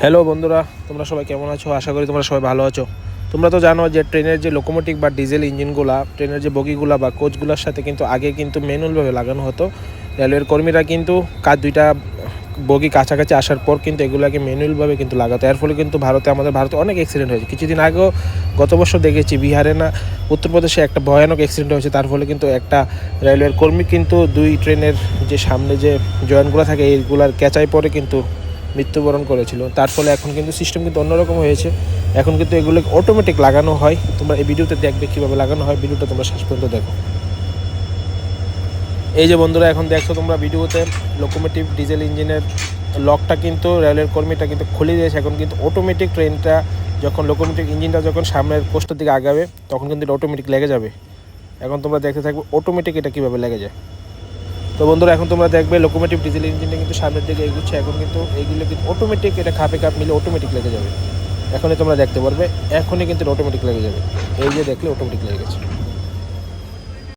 Hello বন্ধুরা, তোমরা সবাই কেমন আছো? আশা করি তোমরা সবাই ভালো আছো। তোমরা তো জানো যে ট্রেনের যে লোকোমোটিভ বা ডিজেল ইঞ্জিনগুলা, ট্রেনের যে বগিগুলা বা কোচগুলোর সাথে কিন্তু আগে কিন্তু ম্যানুয়ালভাবে লাগানো হতো। রেলওয়ের কর্মীরা কিন্তু দুইটা বগি কাছাকাছি আসার পর কিন্তু এগুলোকে ম্যানুয়ালভাবে কিন্তু লাগাতো। এর ফলে কিন্তু আমাদের ভারতে অনেক অ্যাক্সিডেন্ট হয়েছে। কিছুদিন আগেও গত বছর দেখেছি বিহারে না উত্তরপ্রদেশে একটা ভয়ানক অ্যাক্সিডেন্ট হয়েছে। তার ফলে কিন্তু একটা রেলওয়ের কর্মী কিন্তু দুই ট্রেনের যে সামনে যে জয়েন্টগুলো থাকে এইগুলার ক্যাচাই পরে কিন্তু মৃত্যুবরণ করেছিল। তার ফলে এখন কিন্তু সিস্টেম কিন্তু অন্যরকম হয়েছে। এখন কিন্তু এগুলো অটোমেটিক লাগানো হয়। তোমরা এই ভিডিওতে দেখবে কীভাবে লাগানো হয়। ভিডিওটা তোমরা শেষ পর্যন্ত দেখো। এই যে বন্ধুরা, এখন দেখছো তোমরা ভিডিওতে লোকোমোটিভ ডিজেল ইঞ্জিনের লকটা কিন্তু রেলের কর্মীটা কিন্তু খুলে দিয়েছে। এখন কিন্তু অটোমেটিক ট্রেনটা যখন লোকোমোটিভ ইঞ্জিনটা যখন সামনের পোস্টের দিকে আগাবে তখন কিন্তু এটা অটোমেটিক লেগে যাবে। এখন তোমরা দেখতে থাকবে অটোমেটিক এটা কীভাবে লেগে যায়। তো বন্ধুরা, এখন তোমরা দেখবে লোকোমোটিভ ডিজেল ইঞ্জিনটা কিন্তু সামনের দিকে এগুচ্ছে। এখন কিন্তু এইগুলো কিন্তু অটোমেটিক এটা খাপে খাপ মিলে অটোমেটিক লেগে যাবে। এখনই তোমরা দেখতে পারবে, এখনই কিন্তু অটোমেটিক লেগে যাবে। এই যে দেখলে অটোমেটিক লেগে গেছে।